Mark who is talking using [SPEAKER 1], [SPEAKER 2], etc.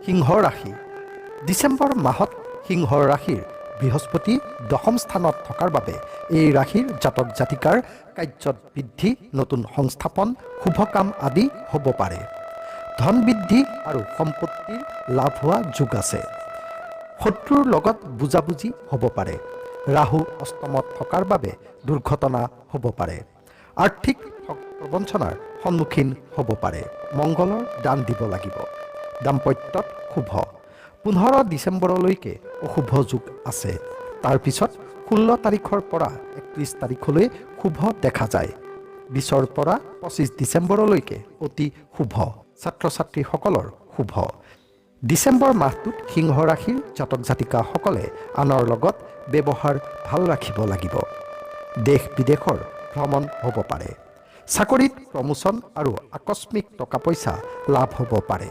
[SPEAKER 1] সিংহ ৰাশি ডিচেম্বৰ মাহত সিংহ ৰাশিৰ বৃহস্পতি দশম স্থানত থকাৰ বাবে এই ৰাশিৰ জাতক জাতিকাৰ কাৰ্যত বৃদ্ধি, নতুন সংস্থাপন, শুভ কাম আদি হ'ব পাৰে। ধন বৃদ্ধি আৰু সম্পত্তিৰ লাভ হোৱা যোগ আছে। শত্ৰুৰ লগত বুজাবুজি হ'ব পাৰে। ৰাহু অষ্টমত থকাৰ বাবে দুৰ্ঘটনা হ'ব পাৰে। আৰ্থিক প্ৰবঞ্চনাৰ সন্মুখীন হ'ব পাৰে। মংগলৰ দান দিব লাগিব। দাম্পত্যত শুভ। 15 ডিচেম্বৰলৈকে অশুভ যোগ আছে। তাৰপিছত 16 তাৰিখৰ পৰা 31 তাৰিখলৈ শুভ দেখা যায়। 20ৰ পৰা 25 ডিচেম্বৰলৈকে অতি শুভ। ছাত্ৰ ছাত্ৰীসকলৰ শুভ। ডিচেম্বৰ মাহটোত সিংহ ৰাশিৰ জাতক জাতিকাসকলে আনৰ লগত ব্যৱহাৰ ভাল ৰাখিব লাগিব। দেশ বিদেশৰ ভ্ৰমণ হ'ব পাৰে। চাকৰিত প্ৰমোচন আৰু আকস্মিক টকা পইচা লাভ হ'ব পাৰে।